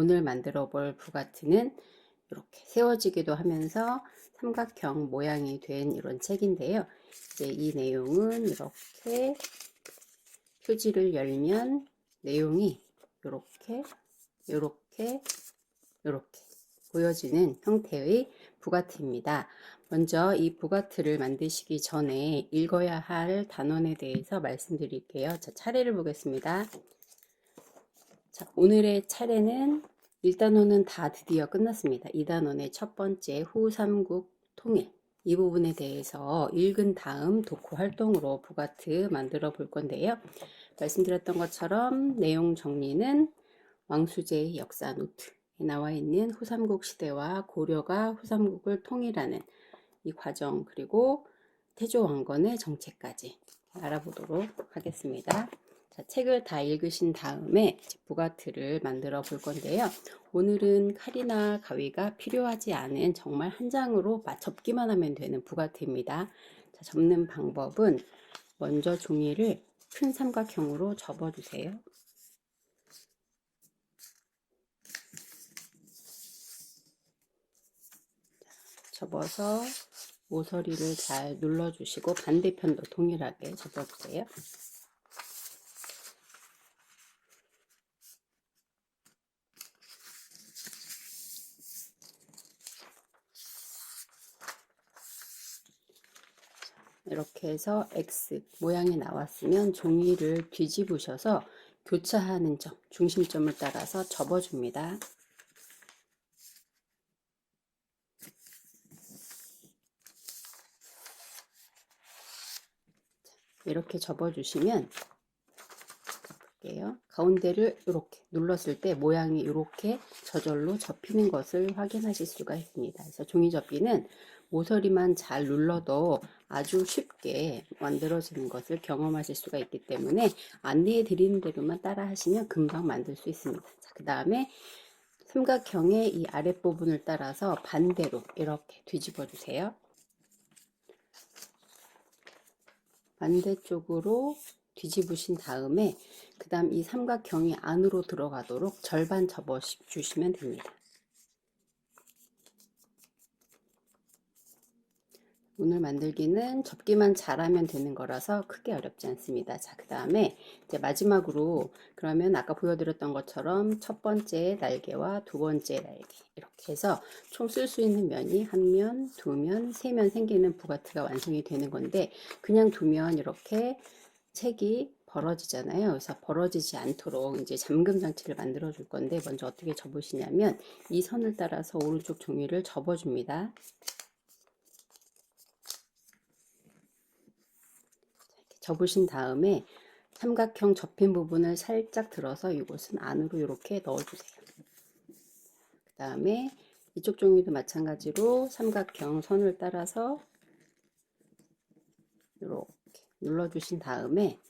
오늘 만들어 볼 부가티는 이렇게 세워지기도 하면서 삼각형 모양이 된 이런 책인데요. 이제 이 내용은 이렇게 표지를 열면 내용이 이렇게 보여지는 형태의 부가티입니다. 먼저 이 부가티를 만드시기 전에 읽어야 할 단원에 대해서 말씀드릴게요. 자, 차례를 보겠습니다. 자, 오늘의 차례는 1단원은 다 드디어 끝났습니다. 2단원의 첫 번째 후삼국 통일, 이 부분에 대해서 읽은 다음 독후 활동으로 부가티 만들어 볼 건데요. 말씀드렸던 것처럼 내용 정리는 왕수제의 역사 노트에 나와 있는 후삼국 시대와 고려가 후삼국을 통일하는 이 과정, 그리고 태조 왕건의 정체까지 알아보도록 하겠습니다. 자, 책을 다 읽으신 다음에 부가티를 만들어 볼 건데요. 오늘은 칼이나 가위가 필요하지 않은 정말 한 장으로 접기만 하면 되는 부가티입니다. 자, 접는 방법은 먼저 종이를 큰 삼각형으로 접어주세요. 접어서 모서리를 잘 눌러주시고 반대편도 동일하게 접어주세요. 이렇게 해서 X 모양이 나왔으면 종이를 뒤집으셔서 교차하는 점, 중심점을 따라서 접어줍니다. 이렇게 접어주시면 볼게요. 가운데를 이렇게 눌렀을 때 모양이 이렇게 저절로 접히는 것을 확인하실 수가 있습니다. 그래서 종이 접기는 모서리만 잘 눌러도 아주 쉽게 만들어지는 것을 경험하실 수가 있기 때문에 안내해 드리는 대로만 따라 하시면 금방 만들 수 있습니다. 그 다음에 삼각형의 이 아랫부분을 따라서 반대로 이렇게 뒤집어 주세요. 반대쪽으로 뒤집으신 다음에 그 다음 이 삼각형이 안으로 들어가도록 절반 접어 주시면 됩니다. 오늘 만들기는 접기만 잘하면 되는 거라서 크게 어렵지 않습니다. 자, 그 다음에 이제 마지막으로 그러면 아까 보여드렸던 것처럼 첫 번째 날개와 두 번째 날개 이렇게 해서 총 쓸 수 있는 면이 한 면, 두 면, 세 면 생기는 부가티가 완성이 되는 건데 그냥 두면 이렇게 책이 벌어지잖아요. 그래서 벌어지지 않도록 이제 잠금 장치를 만들어 줄 건데 먼저 어떻게 접으시냐면 이 선을 따라서 오른쪽 종이를 접어 줍니다. 접으신 다음에 삼각형 접힌 부분을 살짝 들어서 이곳은 안으로 이렇게 넣어주세요. 그 다음에 이쪽 종이도 마찬가지로 삼각형 선을 따라서 이렇게 눌러주신 다음에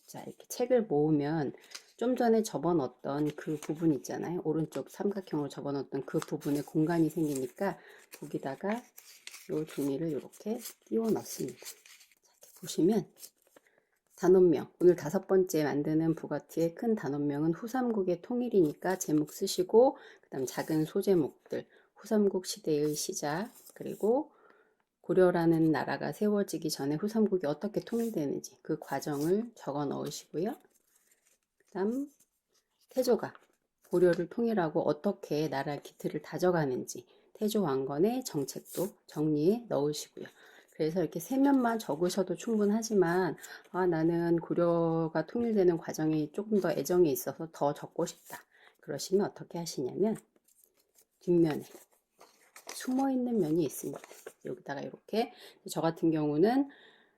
자, 이렇게 책을 모으면 좀 전에 접어넣었던 그 부분 있잖아요. 오른쪽 삼각형으로 접어넣었던 그 부분에 공간이 생기니까 거기다가 이 종이를 이렇게 끼워 넣습니다. 보시면 단원명, 오늘 5번째 만드는 부가티의 큰 단원명은 후삼국의 통일이니까 제목 쓰시고 그 다음 작은 소제목들, 후삼국 시대의 시작, 그리고 고려라는 나라가 세워지기 전에 후삼국이 어떻게 통일되는지 그 과정을 적어 넣으시고요. 그 다음 태조가 고려를 통일하고 어떻게 나라 기틀을 다져가는지 태조 왕건의 정책도 정리해 넣으시고요. 그래서 이렇게 세 면만 적으셔도 충분하지만 나는 고려가 통일되는 과정이 조금 더 애정이 있어서 더 적고 싶다. 그러시면 어떻게 하시냐면 뒷면에 숨어있는 면이 있습니다. 여기다가 이렇게 저 같은 경우는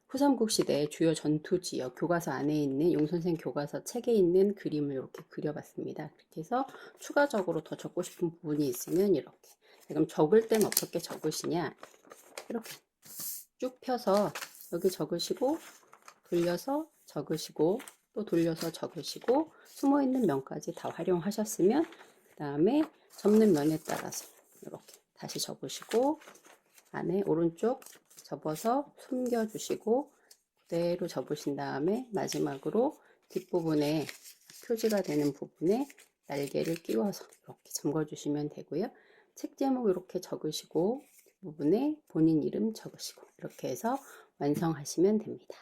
후삼국 시대 주요 전투 지역 교과서 안에 있는 용선생 교과서 책에 있는 그림을 이렇게 그려봤습니다. 그렇게 해서 추가적으로 더 적고 싶은 부분이 있으면 이렇게. 그럼 적을 땐 어떻게 적으시냐? 이렇게 쭉 펴서 여기 적으시고 돌려서 적으시고 또 돌려서 적으시고 숨어있는 면까지 다 활용하셨으면 그 다음에 접는 면에 따라서 이렇게 다시 접으시고 안에 오른쪽 접어서 숨겨주시고 그대로 접으신 다음에 마지막으로 뒷부분에 표지가 되는 부분에 날개를 끼워서 이렇게 잠궈 주시면 되고요. 책 제목 이렇게 적으시고 부분에 본인 이름 적으시고 이렇게 해서 완성하시면 됩니다.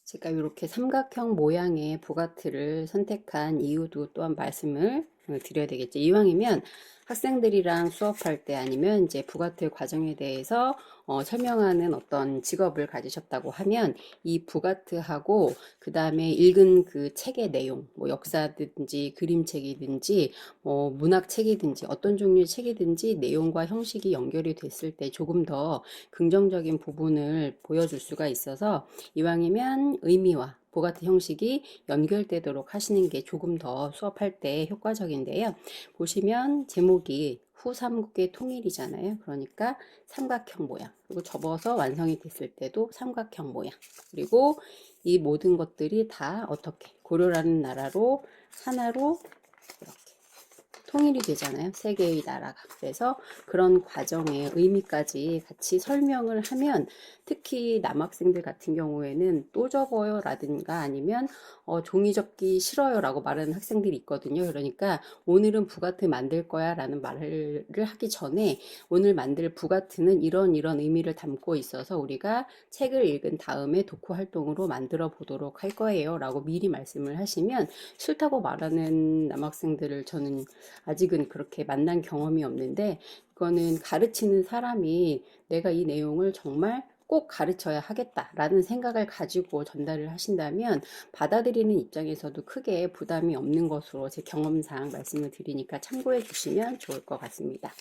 제가 이렇게 삼각형 모양의 부가트를 선택한 이유도 또한 말씀을 드려야 되겠죠. 이왕이면 학생들이랑 수업할 때 아니면 이제 부가트 과정에 대해서 설명하는 어떤 직업을 가지셨다고 하면 이 부가트하고 그 다음에 읽은 그 책의 내용, 뭐 역사든지 그림책이든지 문학책이든지 어떤 종류의 책이든지 내용과 형식이 연결이 됐을 때 조금 더 긍정적인 부분을 보여줄 수가 있어서 이왕이면 의미와 부가트 형식이 연결되도록 하시는 게 조금 더 수업할 때 효과적인데요. 보시면 제목이 후삼국의 통일이잖아요. 그러니까 삼각형 모양. 그리고 접어서 완성이 됐을 때도 삼각형 모양. 그리고 이 모든 것들이 다 어떻게 고려라는 나라로 하나로 이렇게 통일이 되잖아요. 세 개의 나라가. 그래서 그런 과정의 의미까지 같이 설명을 하면 특히 남학생들 같은 경우에는 또 접어요 라든가 아니면 종이 접기 싫어요 라고 말하는 학생들이 있거든요. 그러니까 오늘은 부가트 만들 거야 라는 말을 하기 전에 오늘 만들 부가트는 이런 의미를 담고 있어서 우리가 책을 읽은 다음에 독후 활동으로 만들어 보도록 할 거예요 라고 미리 말씀을 하시면 싫다고 말하는 남학생들을 저는 아직은 그렇게 만난 경험이 없는데 이거는 가르치는 사람이 내가 이 내용을 정말 꼭 가르쳐야 하겠다라는 생각을 가지고 전달을 하신다면 받아들이는 입장에서도 크게 부담이 없는 것으로 제 경험상 말씀을 드리니까 참고해 주시면 좋을 것 같습니다.